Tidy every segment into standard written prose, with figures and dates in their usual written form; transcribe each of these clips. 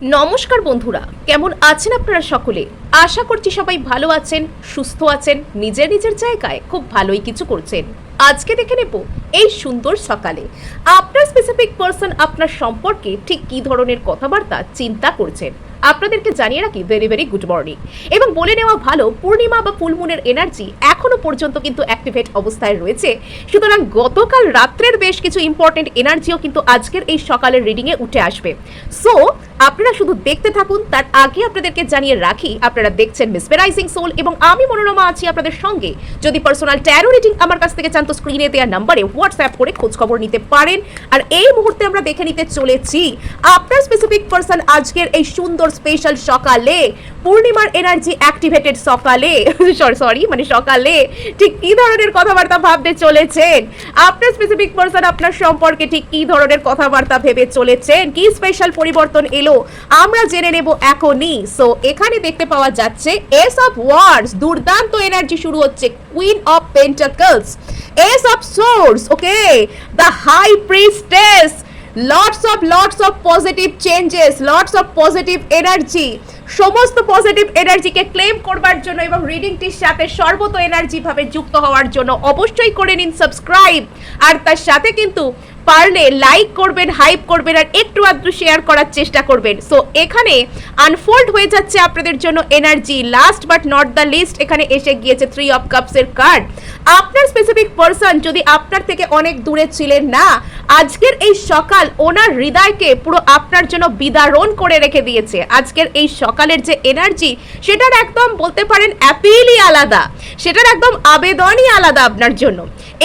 নমস্কার বন্ধুরা, কেমন আছেন আপনারা সকলে? আশা করছি সবাই ভালো আছেন, সুস্থ আছেন, নিজের নিজের জায়গায় খুব ভালোই কিছু করছেন। আজকে দেখে নেব এই সুন্দর সকালে আপনার স্পেসিফিক পারসন আপনার সম্পর্কে ঠিক কী ধরনের কথাবার্তা চিন্তা করছেন। আপনাদেরকে জানিয়ে রাখি ভেরি ভেরি গুড মর্নিং, এবং বলে নেওয়া ভালো পূর্ণিমা বা ফুলমুনের এনার্জি এখনো পর্যন্ত কিন্তু অ্যাক্টিভেট অবস্থায় রয়েছে। সুতরাং গতকাল রাত্রের বেশ কিছু ইম্পর্টেন্ট এনার্জিও কিন্তু আজকের এই সকালের রিডিংয়ে উঠে আসবে। সো আপনারা শুধু দেখতে থাকুন। তার আগে আপনাদেরকে জানিয়ে রাখি, আপনারা দেখছেন মেসমেরাইজিং সোল এবং আমি মনোরমা আছি আপনাদের সঙ্গে। যদি পার্সোনাল ট্যারো রিডিং আমার কাছ থেকে চান তো স্ক্রিনে দেওয়া নাম্বারে হোয়াটসঅ্যাপ করে খোঁজখবর নিতে পারেন। আর এই মুহূর্তে আমরা দেখে নিতে চলেছি আপনার স্পেসিফিক পার্সন আজকের এই সুন্দর স্পেশাল সকালে, পূর্ণিমার এনার্জি অ্যাক্টিভেটেড সকালে সকালে ঠিক কি ধরনের কথাবার্তা ভাবতে চলেছেন। আপনার স্পেসিফিক পার্সন আপনার সম্পর্কে ঠিক কি ধরনের কথাবার্তা ভেবে চলেছেন, কি স্পেশাল পরিবর্তন এলো আমরা জেনে নেব এখনই। সো এখানে দেখতে পাওয়া যাচ্ছে এস অফ ওয়ান্ডস, দুর্দান্ত এনার্জি শুরু হচ্ছে। Queen of pentacles, ace of swords, okay, the high priestess, lots of positive changes, lots of positive energy। সমস্ত পজিটিভ এনার্জিকে ক্লেম করবার জন্য এবং রিডিংটির সাথে সর্বত এনার্জি ভাবে যুক্ত হওয়ার জন্য অবশ্যই করে নিন সাবস্ক্রাইব। আর তার সাথে কিন্তু পারলে লাইক করবেন, হাইপ করবেন, আর একটু আধটু শেয়ার করার চেষ্টা করবেন। সো এখানে আনফোল্ড হয়ে যাচ্ছে আপনাদের জন্য energy. Last but not the least, এখানে এসে গিয়েছে 3 অফ কাপসের কার্ড। আপনার স্পেসিফিক পারসন যদি আপনার থেকে অনেক দূরে ছিলেন না, আজকের এই সকাল ওনার হৃদয়কে পুরো আপনার জন্য বিদারণ করে রেখে দিয়েছে। আজকের এই সকালের যে এনার্জি, সেটার একদম বলতে পারেন অ্যাপিলই আলাদা, সেটার একদম আবেদনই আলাদা আপনার জন্য।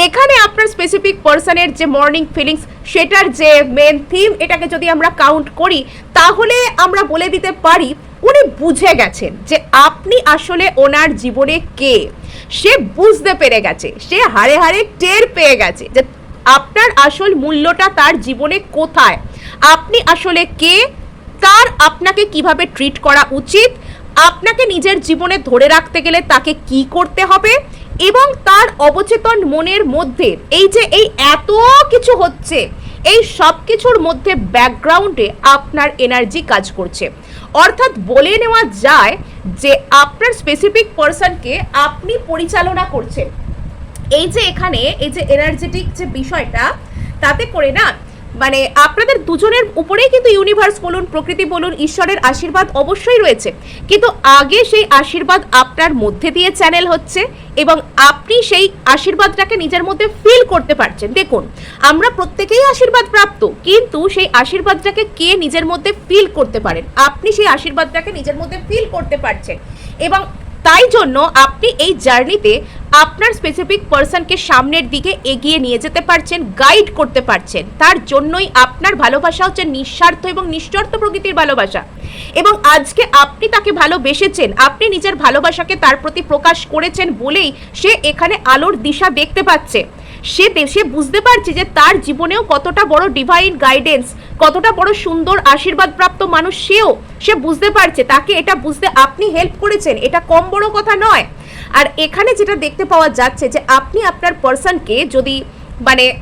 এখানে আপনার স্পেসিফিক পারসনের যে মর্নিং ফিলিংস, সেটার যে মেন থিম, এটাকে যদি আমরা কাউন্ট করি তাহলে আমরা বলে দিতে পারি উনি বুঝে গেছেন যে আপনি আসলে ওনার জীবনে কে। সে বুঝতে পেরে গেছে, সে হাড়ে হাড়ে টের পেয়ে গেছে যে আপনার আসল মূল্যটা তার জীবনে কোথায়, আপনি আসলে কে, তার আপনাকে কিভাবে ট্রিট করা উচিত, আপনাকে নিজের জীবনে ধরে রাখতে গেলে তাকে কি করতে হবে, এবং তার অবচেতন মনের মধ্যে এই যে এই এত কিছু হচ্ছে, এই সব কিছুর মধ্যে ব্যাকগ্রাউন্ডে আপনার এনার্জি কাজ করছে। অর্থাৎ বলে নেওয়া যায় যে আপনার স্পেসিফিক পারসনকে আপনি পরিচালনা করছেন। এই যে এখানে এই যে এনার্জেটিক যে বিষয়টা, তাতে করে না মানে আপনাদের দুজনের উপরেই কিন্তু ইউনিভার্স বলুন, প্রকৃতি বলুন, ঈশ্বরের আশীর্বাদ অবশ্যই রয়েছে, কিন্তু আগে সেই আশীর্বাদ আপনার মধ্যে দিয়ে চ্যানেল হচ্ছে এবং আপনি সেই আশীর্বাদটাকে নিজের মধ্যে ফিল করতে পারছেন। দেখুন, আমরা প্রত্যেকেই আশীর্বাদ প্রাপ্ত, কিন্তু সেই আশীর্বাদটাকে কে নিজের মধ্যে ফিল করতে পারেন, আপনি সেই আশীর্বাদটাকে নিজের মধ্যে ফিল করতে পারছেন। এবং তাই জন্য আপনি এই জার্নিতে আপনার স্পেসিফিক পারসনকে সামনের দিকে এগিয়ে নিয়ে যেতে পারছেন, গাইড করতে পারছেন। তার জন্যই আপনার ভালোবাসা হচ্ছে নিঃস্বার্থ এবং নিঃশর্ত প্রকৃতির ভালোবাসা। এবং আজকে আপনি তাকে ভালোবেসেছেন, আপনি নিজের ভালোবাসাকে তার প্রতি প্রকাশ করেছেন বলেই সে এখানে আলোর দিশা দেখতে পাচ্ছে। সে বুঝতে পারছে যে তার জীবনেও কতটা বড় ডিভাইন গাইডেন্স, কতটা বড় সুন্দর আশীর্বাদ প্রাপ্ত মানুষ সে বুঝতে পারছে। তাকে এটা বুঝতে আপনি হেল্প করেছেন, এটা কম বড় কথা নয়। আর এখানে যেটা দেখতে পাওয়া যাচ্ছে যে আপনি আপনার পারসনকে যদি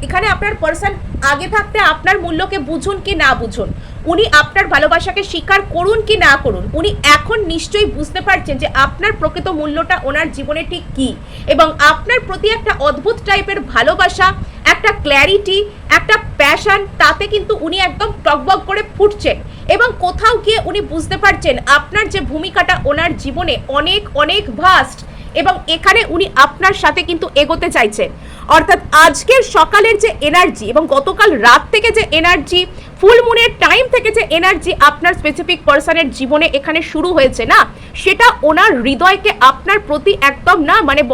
এখানে আপনার পারসন আগে থাকতে আপনার মূল্যকে বুঝুন কি না বুঝুন, উনি আপনার ভালোবাসাকে স্বীকার করুন কি না করুন, উনি এখন নিশ্চয়ই বুঝতে পারছেন যে আপনার প্রকৃত মূল্যটা ওনার জীবনে ঠিক কি, এবং আপনার প্রতি একটা অদ্ভুত টাইপের ভালোবাসা, একটা ক্ল্যারিটি, একটা প্যাশন, তাতে কিন্তু উনি একদম টকবক করে ফুটছেন। এবং কোথাও গিয়ে উনি বুঝতে পারছেন আপনার যে ভূমিকাটা ওনার জীবনে অনেক অনেক ভাস্ট, এবং এখানে উনি আপনার সাথে কিন্তু এগোতে চাইছেন। অর্থাৎ আজকের সকালের যে এনার্জি এবং গতকাল রাত থেকে যে এনার্জি, ফুল মুনের টাইম থেকে যে এনার্জি আপনার স্পেসিফিক পারসনের জীবনে এখানে শুরু হয়েছে না, সেটা ওনার হৃদয়কে আপনার প্রতি একদম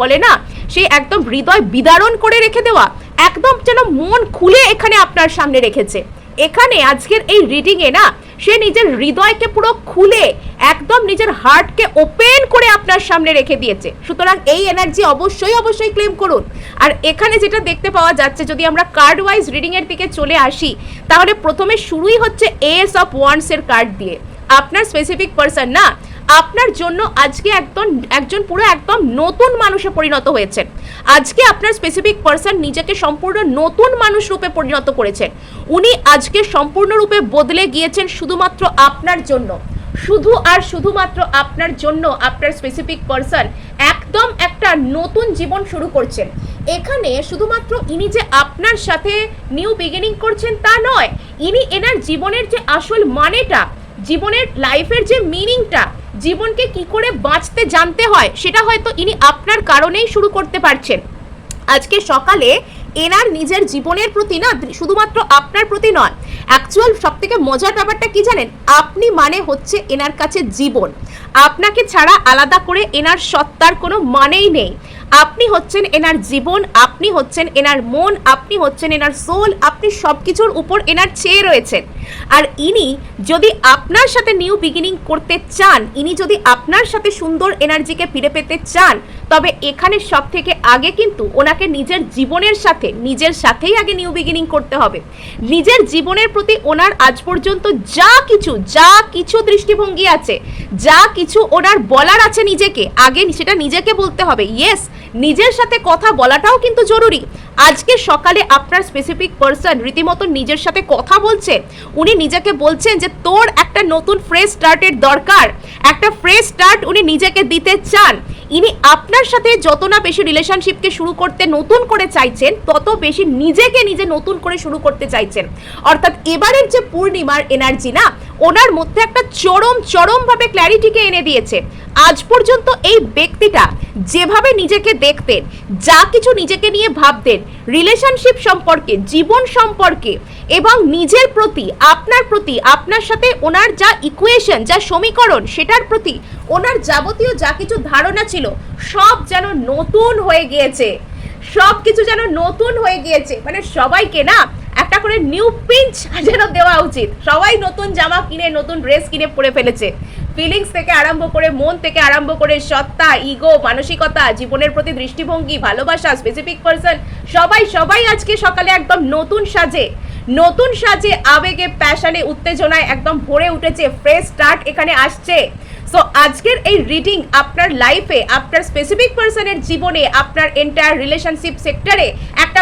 বলে না, সে একদম হৃদয় বিদারণ করে রেখে দেওয়া, একদম যেন মন খুলে এখানে আপনার সামনে রেখেছে। এখানে আজকের এই রিডিংয়ে না, সে নিজের হৃদয়কে পুরো খুলে একদম নিজের হার্টকে ওপেন করে আপনার সামনে রেখে দিয়েছে। সুতরাং এই এনার্জি অবশ্যই ক্লেম করুন। আর এখানে যেটা দেখতে পাওয়া যাচ্ছে, যদি আমরা কার্ড ওয়াইজ রিডিং এর দিকে চলে আসি, তাহলে প্রথমে শুরুই হচ্ছে এস অফ ওয়ান্ডস এর কার্ড দিয়ে। আপনার স্পেসিফিক পারসন না আপনার জন্য আজকে একজন পুরো একদম নতুন মানুষে পরিণত হয়েছেন। আজকে আপনার স্পেসিফিক পার্সন নিজেকে সম্পূর্ণ নতুন মানুষ রূপে পরিণত করেছেন। উনি আজকে সম্পূর্ণরূপে বদলে গিয়েছেন শুধুমাত্র আপনার জন্য, শুধুমাত্র আপনার জন্য। আপনার স্পেসিফিক পার্সন একদম একটা নতুন জীবন শুরু করছেন। এখানে শুধুমাত্র ইনি যে আপনার সাথে নিউ বিগিনিং করছেন তা নয়, ইনি এনার জীবনের যে আসল মানেটা, জীবনের লাইফের যে মিনিংটা, জীবনকে কি করে বাঁচতে জানতে হয় সেটা হয়তো ইনি আপনার কারণেই শুরু করতে পারছেন। আজকে সকালে এনার নিজের জীবনের প্রতি না, শুধুমাত্র আপনার প্রতি নয়, অ্যাকচুয়াল সব থেকে মজার ব্যাপারটা কি জানেন, আপনি মানে হচ্ছে এনার কাছে জীবন। আপনাকে ছাড়া আলাদা করে এনার সত্তার কোনো মানেই নেই। আপনি হচ্ছেন এনার জীবন, আপনি হচ্ছেন এনার মন, আপনি হচ্ছেন এনার সোল, আপনি সব কিছুর উপর এনার চেয়ে রয়েছেন। আর ইনি যদি আপনার সাথে নিউ বিগিনিং করতে চান, ইনি যদি আপনার সাথে সুন্দর এনার্জিকে ফিরে পেতে চান, তবে এখানে সব থেকে আগে কিন্তু ওনাকে নিজের জীবনের সাথে, নিজের সাথেই আগে নিউ বিগিনিং করতে হবে। নিজের জীবনের প্রতি ওনার আজ পর্যন্ত যা কিছু দৃষ্টিভঙ্গি আছে, যা কিছু ওনার বলার আছে নিজেকে, আগে সেটা নিজেকে বলতে হবে। ইয়েস, নিজের সাথে কথা বলাটাও কিন্তু জরুরি। আজকে সকালে আপনার স্পেসিফিক পার্সন রীতিমতো নিজের সাথে কথা বলছে। উনি নিজেকে বলছেন যে তোর একটা নতুন ফ্রেশ স্টার্টের দরকার, একটা ফ্রেশ স্টার্ট উনি নিজেকে দিতে চান। ইনি আপনার সাথে যত না বেশি রিলেশনশিপকে শুরু করতে নতুন করে চাইছেন, তত বেশি নিজেকে নিজে নতুন করে শুরু করতে চাইছেন। অর্থাৎ এবারের যে পূর্ণিমার এনার্জি না, ওনার মধ্যে একটা চরমভাবে ক্ল্যারিটিকে এনে দিয়েছে। আজ পর্যন্ত এই ব্যক্তিটা যেভাবে নিজেকে দেখতেন, যা কিছু নিজেকে নিয়ে ভাবতেন, রিলেশনশিপ সম্পর্কে, জীবন সম্পর্কে এবং নিজের প্রতি, আপনার সাথে ওনার যা ইকুয়েশন, যা সমীকরণ, সেটার প্রতি ওনার যাবতীয় যা কিছু ধারণা ছিল সব যেন নতুন হয়ে গিয়েছে। সব কিছু যেন নতুন হয়ে গিয়েছে। মানে সবাইকে না একটা করে নিউ পিঞ্চ যেন দেওয়া উচিত। সবাই নতুন জামা কিনে, নতুন ড্রেস কিনে পরে ফেলেছে। ফিলিংস থেকে আরম্ভ করে, মন থেকে আরম্ভ করে, সত্তা, ইগো, মানসিকতা, জীবনের প্রতি দৃষ্টিভঙ্গি, ভালোবাসা, স্পেসিফিক পার্সন, সবাই আজকে সকালে একদম নতুন সাজে আবেগে, প্যাশনে, উত্তেজনায় একদম ভরে উঠেছে। ফ্রেশ স্টার্ট এখানে আসছে। সো আজকের এই রিডিং আপনার লাইফে, আপনার স্পেসিফিক পার্সনের জীবনে, আপনার এন্টায়ার রিলেশনশিপ সেক্টরে একটা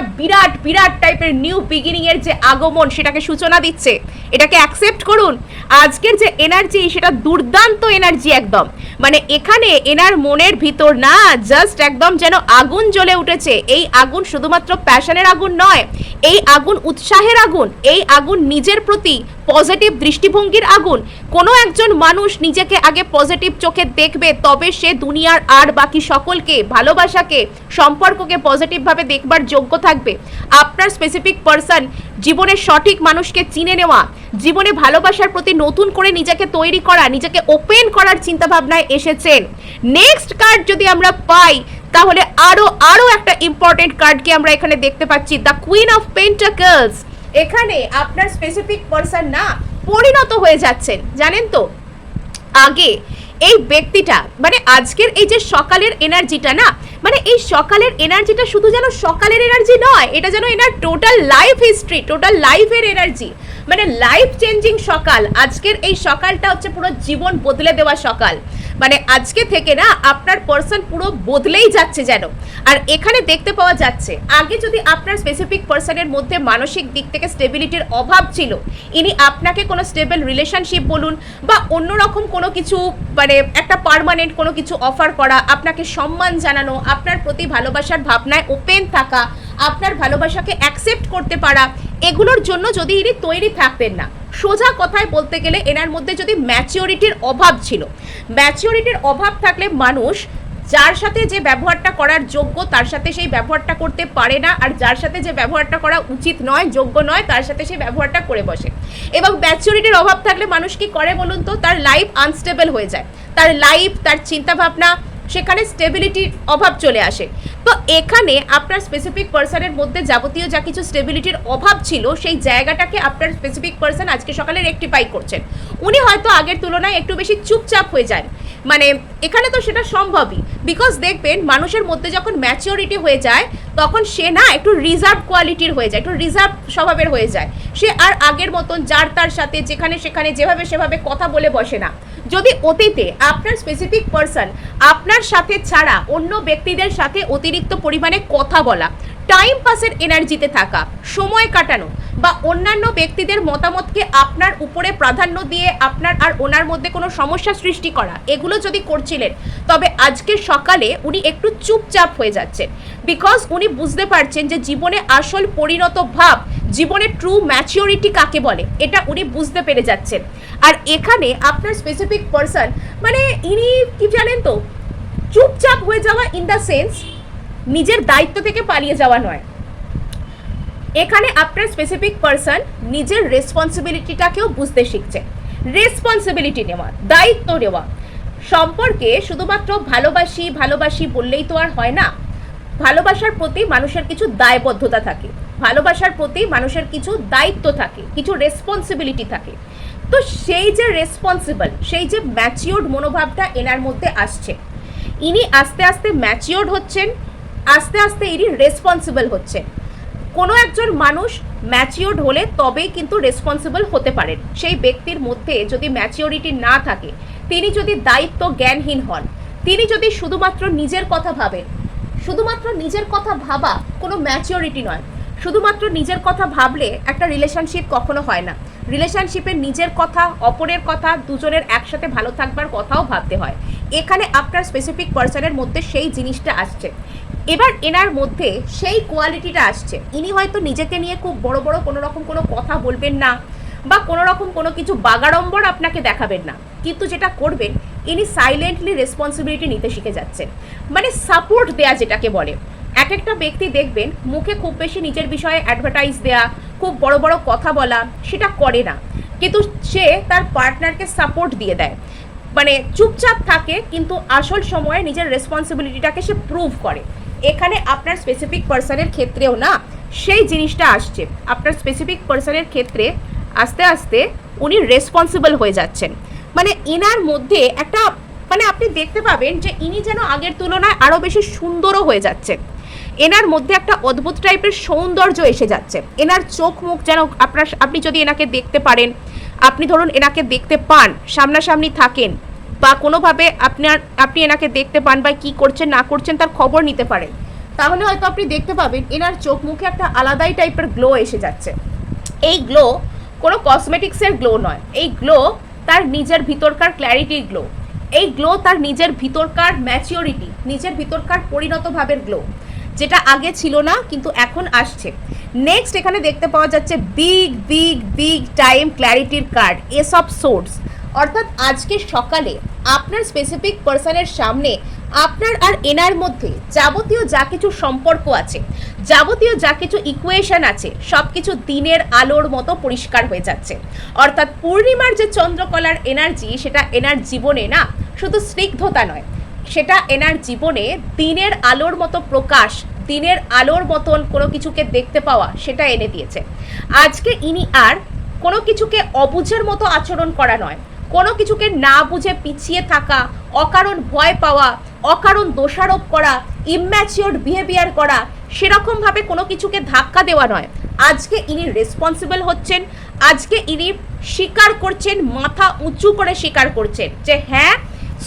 বিরাট টাইপের নিউ বিগিনিং এর যে আগমন, সেটাকে সূচনা দিচ্ছে। এটাকে অ্যাকসেপ্ট করুন। আজকের যে এনার্জি, সেটা দুর্দান্ত এনার্জি একদম। মানে এখানে এনার মনের ভিতর না জাস্ট একদম যেন আগুন জ্বলে উঠেছে। এই আগুন শুধুমাত্র প্যাশনের আগুন নয়, এই আগুন উৎসাহের আগুন, এই আগুন নিজের প্রতি পজিটিভ দৃষ্টিভঙ্গির আগুন। কোনো একজন মানুষ নিজেকে আগে পজিটিভ চোখে দেখবে, তবে সে দুনিয়ার আর বাকি সকলকে, ভালোবাসাকে, সম্পর্ককে পজিটিভভাবে দেখবার যোগ্য থাকবে। আপনার স্পেসিফিক পার্সন জীবনের সঠিক মানুষকে চিনে নেওয়া, জীবনে ভালোবাসার প্রতি নতুন করে নিজেকে তৈরি করা, নিজেকে ওপেন করার চিন্তাভাবনায় এসেছেন। নেক্সট কার্ড যদি আমরা পাই, তাহলে আরো একটা ইম্পর্টেন্ট কার্ডকে আমরা এখানে দেখতে পাচ্ছি, দ্য কুইন অফ পেন্টাকলস। এখানে আপনার স্পেসিফিক পার্সন না পরিণত হয়ে যাচ্ছেন, জানেন তো। আগে এই ব্যক্তিটা, মানে আজকের এই যে সকালের এনার্জিটা না, মানে এই সকালের এনার্জিটা শুধু যেন সকালের এনার্জি নয়, এটা যেন এনার টোটাল লাইফ হিস্ট্রি, টোটাল লাইফের এনার্জি, মানে লাইফ চেঞ্জিং সকাল। আজকের এই সকালটা হচ্ছে পুরো জীবন বদলে দেওয়া সকাল। মানে আজকে থেকে না আপনার পার্সন পুরো বদলেই যাচ্ছে যেন। আর এখানে দেখতে পাওয়া যাচ্ছে, আগে যদি আপনার স্পেসিফিক পার্সনের মধ্যে মানসিক দিক থেকে স্টেবিলিটির অভাব ছিল, ইনি আপনাকে কোনো স্টেবল রিলেশনশিপ বলুন বা অন্যরকম কোনো কিছু, মানে একটা পার্মানেন্ট কোনো কিছু অফার করা, আপনাকে সম্মান জানানো, আপনার প্রতি ভালোবাসার ভাবনায় ওপেন থাকা, আপনার ভালোবাসাকে অ্যাকসেপ্ট করতে পারা, এগুলোর জন্য যদি ইনি তৈরি থাকতেন না। সোজা কথায় বলতে গেলে এনার মধ্যে যদি ম্যাচিওরিটির অভাব ছিল, ম্যাচিওরিটির অভাব থাকলে মানুষ যার সাথে যে ব্যবহারটা করার যোগ্য তার সাথে সেই ব্যবহারটা করতে পারে না, আর যার সাথে যে ব্যবহারটা করা উচিত নয়, যোগ্য নয়, তার সাথে সেই ব্যবহারটা করে বসে। এবং ম্যাচিওরিটির অভাব থাকলে মানুষ কি করে বলুন তো, তার লাইফ আনস্টেবল হয়ে যায়, তার লাইফ, তার চিন্তাভাবনা, সেখানে স্টেবিলিটির অভাব চলে আসে। তো এখানে আপনার স্পেসিফিক পার্সনের মধ্যে যাবতীয় যা কিছু স্টেবিলিটির অভাব ছিল, সেই জায়গাটাকে আপনার স্পেসিফিক পার্সন আজকে সকালে রেকটিফাই করছেন। উনি হয়তো আগের তুলনায় একটু বেশি চুপচাপ হয়ে যান, মানে এখানে তো সেটা সম্ভবই, বিকজ দেখবেন মানুষের মধ্যে যখন ম্যাচিওরিটি হয়ে যায় তখন সে না একটু রিজার্ভ কোয়ালিটির হয়ে যায়, একটু রিজার্ভ স্বভাবের হয়ে যায়। সে আর আগের মতন যার তার সাথে যেখানে সেখানে যেভাবে সেভাবে কথা বলে বসে না। যদি অতীতে আপনার স্পেসিফিক পার্সন আপনার সাথে ছাড়া অন্য ব্যক্তিদের সাথে অতিরিক্ত পরিমাণে কথা বলা, টাইম পাসের এনার্জিতে থাকা, সময় কাটানো বা অন্যান্য ব্যক্তিদের মতামতকে আপনার উপরে প্রাধান্য দিয়ে আপনার আর ওনার মধ্যে কোনো সমস্যা সৃষ্টি করা, এগুলো যদি করছিলেন, তবে আজকে সকালে উনি একটু চুপচাপ হয়ে যাচ্ছেন। বিকজ উনি বুঝতে পারছেন যে জীবনে আসল পরিণত ভাব, জীবনে ট্রু ম্যাচিওরিটি কাকে বলে, এটা উনি বুঝতে পেরে যাচ্ছেন। আর এখানে আপনার স্পেসিফিক পার্সন মানে ইনি কি জানেন তো, চুপচাপ হয়ে যাওয়া ইন দ্য সেন্স নিজের দায়িত্ব থেকে পালিয়ে যাওয়া নয়। এখানে আপনার স্পেসিফিক পার্সন নিজের রেসপন্সিবিলিটিটাকেও বুঝতে শিখছে। রেসপন্সিবিলিটি নেওয়া, দায়িত্ব নেওয়া। সম্পর্কে শুধুমাত্র ভালোবাসি ভালোবাসি বললেই তো আর হয় না। ভালোবাসার প্রতি মানুষের কিছু দায়বদ্ধতা থাকে, ভালোবাসার প্রতি মানুষের কিছু দায়িত্ব থাকে, কিছু রেসপন্সিবিলিটি থাকে। তো সেই যে রেসপন্সিবল, সেই যে ম্যাচিওর্ড মনোভাবটা এনার মধ্যে আসছে, ইনি আস্তে আস্তে ম্যাচিওর্ড হচ্ছেন, আস্তে আস্তে ইনি রেসপন্সিবল হচ্ছেন। কোনো একজন মানুষ ম্যাচিওর্ড হলে তবেই কিন্তু রেসপন্সিবল হতে পারেন। সেই ব্যক্তির মধ্যে যদি ম্যাচিওরিটি না থাকে, তিনি যদি দায়িত্ব জ্ঞানহীন হন, তিনি যদি শুধুমাত্র নিজের কথা ভাবেন, শুধুমাত্র নিজের কথা ভাবা কোনো ম্যাচিওরিটি নয়। শুধুমাত্র নিজের কথা ভাবলে একটা রিলেশনশিপ কখনো হয় না। রিলেশনশিপে নিজের কথা, অপরের কথা, দুজনের একসাথে ভালো থাকবার কথাও ভাবতে হয়। এখানে আপনার স্পেসিফিক পার্সনের মধ্যে সেই জিনিসটা আসছে। এবার এনার মধ্যে সেই কোয়ালিটিটা আসছে। ইনি হয়তো নিজেকে নিয়ে খুব বড় বড় কোনো রকম কোনো কথা বলবেন না বা কোনো রকম কোনো কিছু বাগাড়ম্বর আপনাকে দেখাবেন না, কিন্তু যেটা করবেন, ইনি সাইলেন্টলি রেসপন্সিবিলিটি নিতে শিখে যাচ্ছেন। মানে সাপোর্ট দেয়া যেটাকে বলে। এক একটা ব্যক্তি দেখবেন মুখে খুব বেশি নিজের বিষয়ে অ্যাডভার্টাইজ দেয়া, খুব বড় বড় কথা বলা, সেটা করে না, কিন্তু সে তার পার্টনারকে সাপোর্ট দিয়ে দেয়। মানে চুপচাপ থাকে, কিন্তু আসল সময়ে নিজের রেসপন্সিবিলিটিটাকে সে প্রুভ করে। এখানে আপনার স্পেসিফিক পার্সনের ক্ষেত্রেও না সেই জিনিসটা আসছে। আপনার স্পেসিফিক পার্সনের ক্ষেত্রে আস্তে আস্তে উনি রেসপন্সিবল হয়ে যাচ্ছেন। মানে এনার মধ্যে একটা মানে আপনি দেখতে পাবেন যে ইনি যেন আগের তুলনায় আরও বেশি সুন্দরও হয়ে যাচ্ছেন। এনার মধ্যে একটা অদ্ভুত টাইপের সৌন্দর্য এসে যাচ্ছে। এনার চোখ মুখ যেন আপনি যদি এনাকে দেখতে পারেন, আপনি ধরুন এনাকে দেখতে পান, সামনাসামনি থাকেন বা কোনোভাবে আপনি এনাকে দেখতে পান বা কী করছেন না করছেন তার খবর নিতে পারেন, তাহলে হয়তো আপনি দেখতে পাবেন এনার চোখ মুখে একটা আলাদাই টাইপের গ্লো এসে যাচ্ছে। এই গ্লো কোনো কসমেটিক্সের গ্লো নয়, এই গ্লো তার নিজের ভিতরকার ক্ল্যারিটির গ্লো, এই গ্লো তার নিজের ভিতরকার ম্যাচিওরিটি, নিজের ভিতরকার পরিণত ভাবের গ্লো, যেটা আগে ছিল না কিন্তু এখন আসছে। নেক্সট এখানে দেখতে পাওয়া যাচ্ছে বিগ বিগ বিগ টাইম ক্ল্যারিটির কার্ড, এস অফ সোর্স। অর্থাৎ আজকে সকালে আপনার স্পেসিফিক পার্সনের সামনে আপনার আর এনার মধ্যে যাবতীয় যা কিছু সম্পর্ক আছে, যাবতীয় যা কিছু ইকুয়েশন আছে, সব কিছু দিনের আলোর মতো পরিষ্কার হয়ে যাচ্ছে। অর্থাৎ পূর্ণিমার যে চন্দ্রকলার এনার্জি, সেটা এনার জীবনে না শুধু স্নিগ্ধতা নয়, সেটা এনার জীবনে দিনের আলোর মতো প্রকাশ, দিনের আলোর মতন কোনো কিছুকে দেখতে পাওয়া, সেটা এনে দিয়েছে। আজকে ইনি আর কোনো কিছুকে অবুঝের মতো আচরণ করা নয়, কোনো কিছুকে না বুঝে পিছিয়ে থাকা, অকারণ ভয় পাওয়া, অকারণ দোষারোপ করা, ইম্যাচিওর বিহেভিয়ার করা, সেরকমভাবে কোনো কিছুকে ধাক্কা দেওয়া নয়। আজকে ইনি রেসপন্সিবল হচ্ছেন। আজকে ইনি স্বীকার করছেন, মাথা উঁচু করে স্বীকার করছেন যে হ্যাঁ,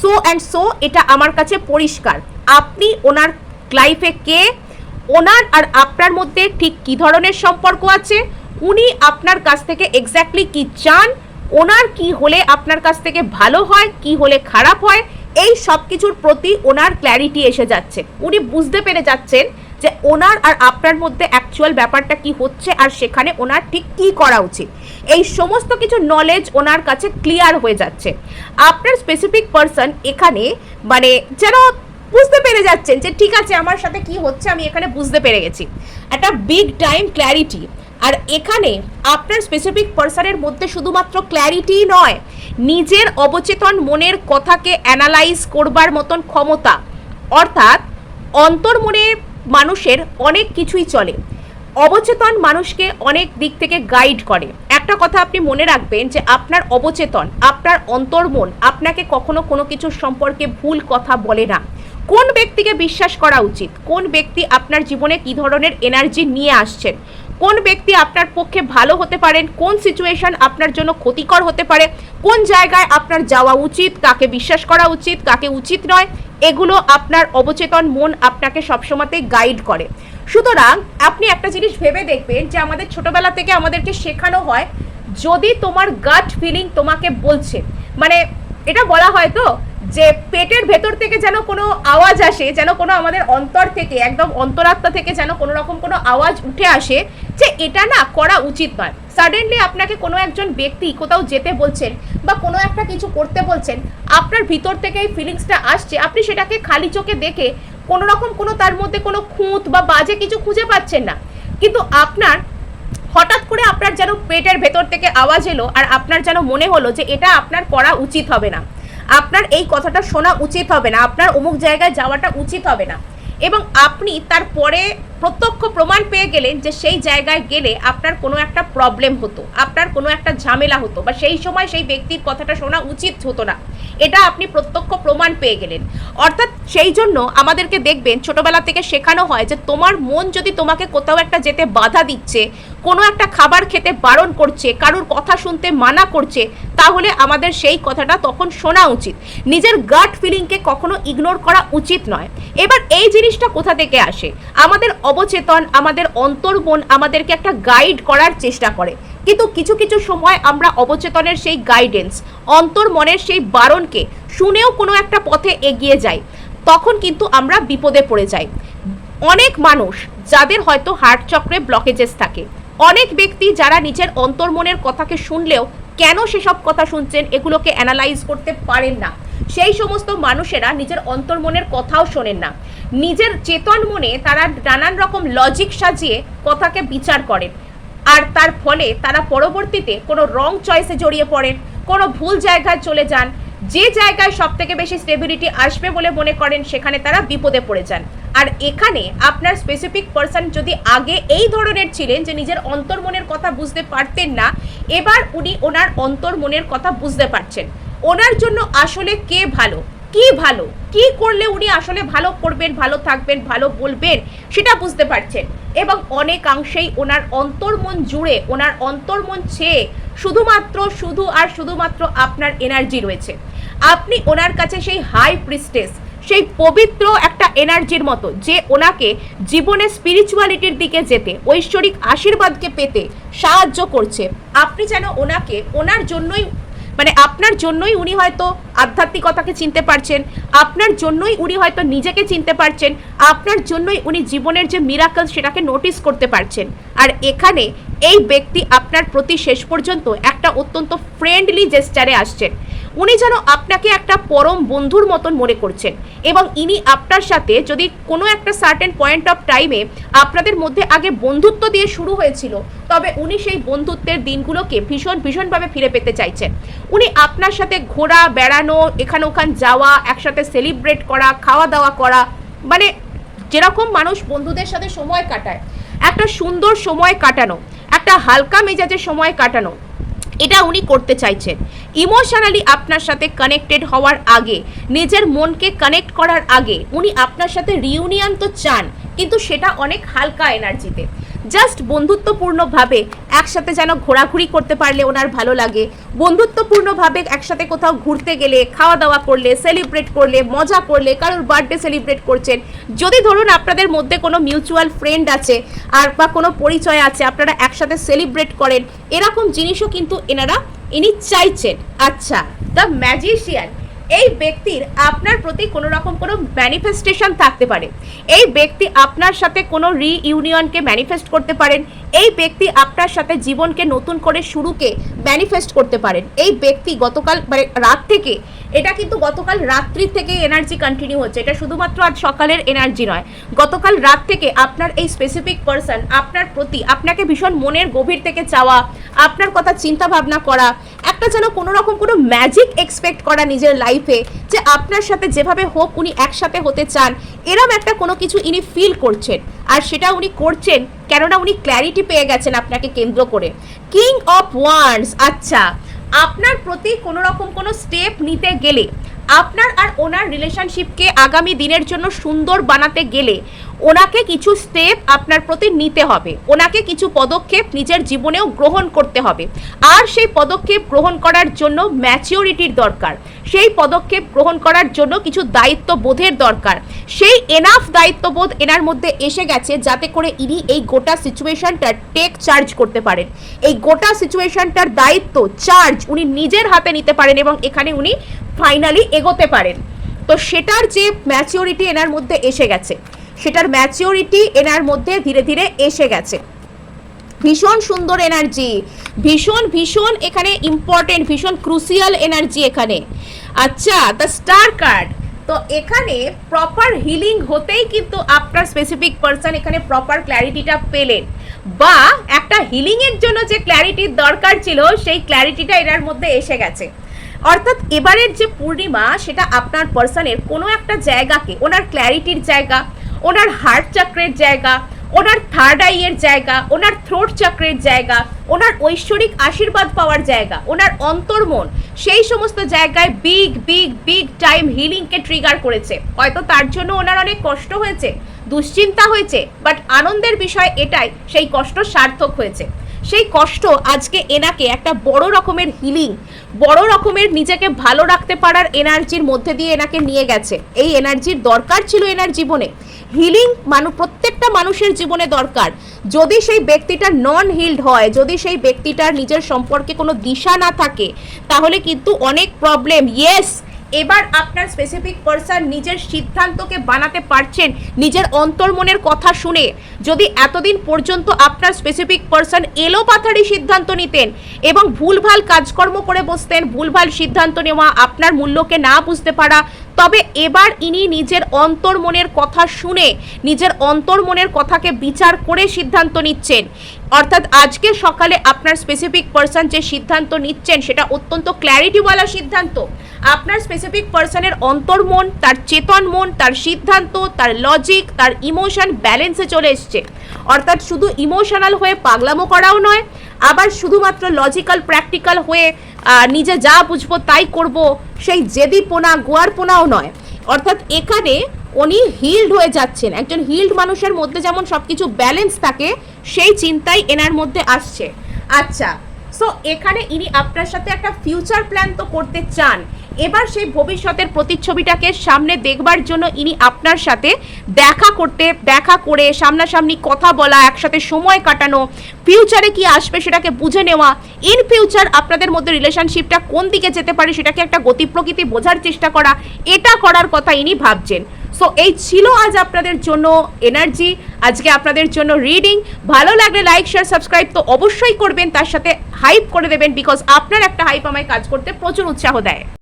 সো অ্যান্ড সো এটা আমার কাছে পরিষ্কার। আপনি ওনার লাইফে কে, ওনার আর আপনার মধ্যে ঠিক কী ধরনের সম্পর্ক আছে, উনি আপনার কাছ থেকে এক্স্যাক্টলি কী চান, ওনার কি হলে আপনার কাছ থেকে ভালো হয়, কি হলে খারাপ হয়, এই সব কিছুর প্রতি ওনার ক্ল্যারিটি এসে যাচ্ছে। উনি বুঝতে পেরে যাচ্ছেন যে ওনার আর আপনার মধ্যে অ্যাকচুয়াল ব্যাপারটা কি হচ্ছে আর সেখানে ওনার ঠিক কী করা উচিত। এই সমস্ত কিছু নলেজ ওনার কাছে ক্লিয়ার হয়ে যাচ্ছে। আপনার স্পেসিফিক পার্সন এখানে মানে যেন বুঝতে পেরে যাচ্ছেন যে ঠিক আছে, আমার সাথে কি হচ্ছে আমি এখানে বুঝতে পেরে গেছি, একটা বিগ টাইম ক্ল্যারিটি। আর এখানে আপনার স্পেসিফিক পার্সনের মধ্যে শুধুমাত্র ক্ল্যারিটি নয়, নিজের অবচেতন মনের কথাকে অ্যানালাইজ করবার মতন ক্ষমতা। অর্থাৎ অন্তর্মনে মানুষের অনেক কিছুই চলে, অবচেতন মানুষকে অনেক দিক থেকে গাইড করে। একটা কথা আপনি মনে রাখবেন যে আপনার অবচেতন, আপনার অন্তর্মন আপনাকে কখনো কোনো কিছুর সম্পর্কে ভুল কথা বলে না। কোন ব্যক্তিকে বিশ্বাস করা উচিত, কোন ব্যক্তি আপনার জীবনে কী ধরনের এনার্জি নিয়ে আসছেন, কোন ব্যক্তি আপনার পক্ষে ভালো হতে পারেন, কোন সিচুয়েশন আপনার জন্য ক্ষতিকর হতে পারে, কোন জায়গায় আপনার যাওয়া উচিত, কাকে বিশ্বাস করা উচিত, কাকে উচিত নয়, এগুলো আপনার অবচেতন মন আপনাকে সবসময়তেই গাইড করে। সুতরাং আপনি একটা জিনিস ভেবে দেখবেন যে আমাদের ছোটবেলা থেকে আমাদেরকে শেখানো হয়, যদি তোমার গাট ফিলিং তোমাকে বলছে, মানে এটা বলা হয় তো যে পেটের ভেতর থেকে যেন কোনো আওয়াজ আসে, যেন কোনো আমাদের অন্তর থেকে, একদম অন্তরাত্মা থেকে যেন কোনো রকম কোনো আওয়াজ উঠে আসে যে এটা না করা উচিত নয়। সাডেনলি আপনাকে কোনো একজন ব্যক্তি কোথাও যেতে বলছেন বা কোনো একটা কিছু করতে বলছেন, আপনার ভিতর থেকে এই ফিলিংসটা আসছে, আপনি সেটাকে খালি চোখে দেখে কোনো রকম কোনো তার মধ্যে কোনো খুঁত বা বাজে কিছু খুঁজে পাচ্ছেন না, কিন্তু আপনার হঠাৎ করে আপনার যেন পেটের ভেতর থেকে আওয়াজ এলো আর আপনার যেন মনে হলো যে এটা আপনার করা উচিত হবে না, আপনার এই কথাটা শোনা উচিত হবে না, আপনার অমুক জায়গায় যাওয়াটা উচিত হবে না, এবং আপনি তারপরে প্রত্যক্ষ প্রমাণ পেয়ে গেলেন যে সেই জায়গায় গেলে আপনার কোনো একটা প্রবলেম হতো, আপনার কোনো একটা ঝামেলা হতো, বা সেই সময় সেই ব্যক্তির কথাটা শোনা উচিত হতো না, এটা আপনি প্রত্যক্ষ প্রমাণ পেয়ে গেলেন। অর্থাৎ সেই জন্য আমাদেরকে দেখবেন ছোটবেলা থেকে শেখানো হয় যে তোমার মন যদি তোমাকে কোথাও একটা যেতে বাধা দিচ্ছে, কোনো একটা খাবার খেতে বারণ করছে, কারুর কথা শুনতে মানা করছে, তাহলে আমাদের সেই কথাটা তখন শোনা উচিত। নিজের গাট ফিলিংকে কখনো ইগনোর করা উচিত নয়। এবার এই জিনিসটা কোথা থেকে আসে? আমাদের অবচেতন, আমাদের অন্তর্মন আমাদেরকে একটা গাইড করার চেষ্টা করে, কিন্তু কিছু কিছু সময় আমরা অবচেতনের সেই গাইডেন্স, অন্তর্মনের সেই বারণকে শুনেও কোনো একটা পথে এগিয়ে যাই, তখন কিন্তু আমরা বিপদে পড়ে যাই। অনেক মানুষ যাদের হয়তো হার্ট চক্রে ব্লকেজেস থাকে, অনেক ব্যক্তি যারা নিজের অন্তর্মনের কথাকে শুনলেও কেন সেসব কথা শুনছেন এগুলোকে অ্যানালাইজ করতে পারেন না, সেই সমস্ত মানুষেরা নিজের অন্তর্মনের কথাও শোনেন না, নিজের চেতন মনে তারা নানান রকম লজিক সাজিয়ে কথাকে বিচার করেন, আর তার ফলে তারা পরবর্তীতে কোনো রং চয়েসে জড়িয়ে পড়েন, কোনো ভুল জায়গায় চলে যান, যে জায়গায় সব থেকে বেশি স্টেবিলিটি আসবে বলে মনে করেন সেখানে তারা বিপদে পড়ে যান। আর এখানে আপনার স্পেসিফিক পারসন যদি আগে এই ধরনের ছিলেন যে নিজের অন্তর্মনের কথা বুঝতে পারতেন না, এবার উনি ওনার অন্তর্মনের কথা বুঝতে পারছেন, ওনার জন্য আসলে কে ভালো, কি করলে উনি আসলে ভালো করবেন, ভালো থাকবেন, ভালো বলবেন সেটা বুঝতে পারছেন, এবং অনেকাংশেই ওনার অন্তর্মন জুড়ে, ওনার অন্তর্মন ছেয়ে শুধুমাত্র আপনার এনার্জি রয়েছে। আপনি ওনার কাছে সেই হাই প্রিস্টেস, সেই পবিত্র একটা এনার্জির মতো, যে ওনাকে জীবনে স্পিরিচুয়ালিটির দিকে যেতে, ঐশ্বরিক আশীর্বাদকে পেতে সাহায্য করছে। আপনি যেন ওনাকে, ওনার জন্যই, মানে আপনার জন্যই উনি হয়তো আধ্যাত্মিকতাকে চিনতে পারছেন, আপনার জন্যই উনি হয়তো নিজেকে চিনতে পারছেন, আপনার জন্যই উনি জীবনের যে মিরাকল সেটাকে নোটিস করতে পারছেন। আর এখানে এই ব্যক্তি আপনার প্রতি শেষ পর্যন্ত একটা অত্যন্ত ফ্রেন্ডলি জেস্টারে আসছেন, উনি যেন আপনাকে একটা পরম বন্ধুর মতন মনে করছেন, এবং ইনি আপনার সাথে যদি কোনো একটা সার্টেন পয়েন্ট অফ টাইমে আপনাদের মধ্যে আগে বন্ধুত্ব দিয়ে শুরু হয়েছিল, তবে উনি সেই বন্ধুত্বের দিনগুলোকে ভীষণভাবে ফিরে পেতে চাইছেন। উনি আপনার সাথে ঘোরা, বেড়ানো, এখান ওখান যাওয়া, একসাথে সেলিব্রেট করা, খাওয়া দাওয়া করা, মানে যেরকম মানুষ বন্ধুদের সাথে সময় কাটায়, একটা সুন্দর সময় কাটানো, একটা হালকা মেজাজের সময় কাটানো, এটা উনি করতে চাইছেন। ইমোশনালি আপনার সাথে কানেক্টেড হওয়ার আগে, নিজের মনকে কানেক্ট করার আগে উনি আপনার সাথে রিউনিয়ন তো চান, কিন্তু সেটা অনেক হালকা এনার্জিতে, জাস্ট বন্ধুত্বপূর্ণভাবে একসাথে যেন ঘোরাঘুরি করতে পারলে ওনার ভালো লাগে, বন্ধুত্বপূর্ণভাবে একসাথে কোথাও ঘুরতে গেলে, খাওয়া দাওয়া করলে, সেলিব্রেট করলে, মজা করলে, কারোর বার্থডে সেলিব্রেট করছেন, যদি ধরুন আপনাদের মধ্যে কোনো মিউচুয়াল ফ্রেন্ড আছে আর বা কোনো পরিচয় আছে, আপনারা একসাথে সেলিব্রেট করেন, এরকম জিনিসও কিন্তু ইনি চাইছেন। আচ্ছা, দ্য ম্যাজিশিয়ান, এই ব্যক্তির আপনার প্রতি কোনো রকম কোনো ম্যানিফেস্টেশন থাকতে পারে, এই ব্যক্তি আপনার সাথে কোনো রিইউনিয়নকে ম্যানিফেস্ট করতে পারেন, এই ব্যক্তি আপনার সাথে জীবনকে নতুন করে শুরুকে ম্যানিফেস্ট করতে পারেন। এই ব্যক্তি গতকাল মানে রাত থেকে, এটা কিন্তু গতকাল রাত্রি থেকে এনার্জি কন্টিনিউ হচ্ছে, এটা শুধুমাত্র আজ সকালের এনার্জি নয়, গতকাল রাত থেকে আপনার এই স্পেসিফিক পারসন আপনার প্রতি, আপনাকে ভীষণ মনের গভীর থেকে চাওয়া, আপনার কথা চিন্তা ভাবনা করা, একটা যেন কোনো রকম কোনো ম্যাজিক এক্সপেক্ট করা নিজের লাইফে, যে আপনার সাথে যেভাবে হোক উনি একসাথে হতে চান, এরম একটা কোনো কিছু ইনি ফিল করছেন। আর সেটা উনি করছেন কেননা উনি ক্ল্যারিটি পেয়ে গেছেন আপনাকে কেন্দ্র করে। কিং অফ ওয়ান্ডস, আচ্ছা আপনার প্রতি কোনো রকম কোনো স্টেপ নিতে গেলে, আপনার আর ওনার রিলেশনশিপকে আগামী দিনের জন্য সুন্দর বানাতে গেলে ওনাকে কিছু স্টেপ আপনার প্রতি নিতে হবে, ওনাকে কিছু পদক্ষেপ নিজের জীবনেও গ্রহণ করতে হবে। আর সেই পদক্ষেপ গ্রহণ করার জন্য ম্যাচিওরিটির দরকার, সেই পদক্ষেপ গ্রহণ করার জন্য কিছু দায়িত্ববোধের দরকার। সেই এনাফ দায়িত্ববোধ এনার মধ্যে এসে গেছে যাতে করে ইনি এই গোটা সিচুয়েশনটা টেক চার্জ করতে পারেন, এই গোটা সিচুয়েশনটার দায়িত্ব চার্জ উনি নিজের হাতে নিতে পারেন এবং এখানে উনি ফাইনালি এগোতে পারেন। তো সেটার যে ম্যাচিওরিটি এনার মধ্যে এসে গেছে, সেটার ম্যাচিওরিটি এনার মধ্যে ধীরে ধীরে এসে গেছে। ভীষণ সুন্দর এনার্জি, ভীষণ ভীষণ এখানে ইম্পর্টেন্ট, ভীষণ ক্রুশিয়াল এনার্জি এখানে। আচ্ছা, দ্য স্টার কার্ড, তো এখানে প্রপার হিলিং হতেই কিন্তু আপনার স্পেসিফিক পারসন এখানে প্রপার ক্ল্যারিটিটা পেলেন, বা একটা হিলিংয়ের জন্য যে ক্ল্যারিটির দরকার ছিল সেই ক্ল্যারিটিটা এনার মধ্যে এসে গেছে। অর্থাৎ এবারের যে পূর্ণিমা সেটা আপনার পার্সনের কোনো একটা জায়গাকে, ওনার ক্ল্যারিটির জায়গা, ওনার হার্ট চক্রের জায়গা, ওনার থার্ড আইয়ের জায়গা, ওনার থ্রোট চক্রের জায়গা, ওনার ঐশ্বরিক আশীর্বাদ পাওয়ার জায়গা, ওনার অন্তর্মন, সেই সমস্ত জায়গায় বিগ বিগ বিগ টাইম হিলিংকে ট্রিগার করেছে। হয়তো তার জন্য ওনার অনেক কষ্ট হয়েছে, দুশ্চিন্তা হয়েছে, বাট আনন্দের বিষয় এটাই সেই কষ্ট সার্থক হয়েছে। সেই কষ্ট আজকে এনাকে একটা বড় রকমের হিলিং, বড় রকমের নিজেকে ভালো রাখতে পারার এনার্জির মধ্যে দিয়ে এনাকে নিয়ে গেছে। এই এনার্জির দরকার ছিল এনার জীবনে। হিলিং প্রত্যেকটা মানুষের জীবনে দরকার। যদি সেই ব্যক্তিটা নন হিলড হয়, যদি সেই ব্যক্তিটার নিজের সম্পর্কে কোনো দিশা না থাকে, তাহলে কিন্তু অনেক প্রবলেম। ইয়েস, এবার আপনার স্পেসিফিক পারসন নিজের সিদ্ধান্তকে বানাতে পারছেন নিজের অন্তর্মনের কথা শুনে। যদি এতদিন পর্যন্ত আপনার স্পেসিফিক পারসন এলোপাথারি সিদ্ধান্ত নিতেন এবং ভুলভাল কাজকর্ম করে বসতেন, ভুলভাল সিদ্ধান্ত নেওয়া, আপনার মূল্যকে না বুঝতে পারা, তবে এবার ইনি নিজের অন্তর্মনের কথা শুনে, নিজের অন্তর্মনের কথাকে বিচার করে সিদ্ধান্ত নিচ্ছেন। অর্থাৎ আজকে সকালে আপনার স্পেসিফিক পারসন যে সিদ্ধান্ত নিচ্ছেন সেটা অত্যন্ত ক্ল্যারিটিওয়ালা সিদ্ধান্ত। আপনার স্পেসিফিক পারসনের অন্তর্মন, তার চেতন মন, তার সিদ্ধান্ত, তার লজিক, তার ইমোশন ব্যালেন্সে চলে এসছে। অর্থাৎ শুধু ইমোশনাল হয়ে পাগলামো করাও নয়, আবার শুধুমাত্র লজিক্যাল প্র্যাকটিক্যাল হয়ে নিজে যা বুঝবো তাই করব, সেই জেদিপোনা গোয়ারপোনাও নয়। অর্থাৎ এখানে উনি হিল্ড হয়ে যাচ্ছেন। একজন হিল্ড মানুষের মধ্যে যেমন সব কিছু ব্যালেন্স থাকে, সেই চিন্তাই এনার মধ্যে আসছে। আচ্ছা, সো এখানে ইনি আপনার সাথে একটা ফিউচার প্ল্যান তো করতে চান। এবার সেই ভবিষ্যতের প্রতিচ্ছবিটাকে সামনে দেখবার জন্য ইনি আপনার সাথে দেখা করে সামনাসামনি কথা বলা, একসাথে সময় কাটানো, ফিউচারে কি আসবে সেটাকে বুঝে নেওয়া, ইন ফিউচার আপনাদের মধ্যে রিলেশনশিপটা কোন দিকে যেতে পারে সেটাকে একটা গতি প্রকৃতি বোঝার চেষ্টা করা, এটা করার কথা ইনি ভাবছেন। সো এই ছিল আজ আপনাদের জন্য এনার্জি, আজকে আপনাদের জন্য রিডিং। ভালো লাগলে লাইক শেয়ার সাবস্ক্রাইব তো অবশ্যই করবেন, তার সাথে হাইপ করে দেবেন, বিকজ আপনার একটা হাইপ আমায় কাজ করতে প্রচুর উৎসাহ দেয়।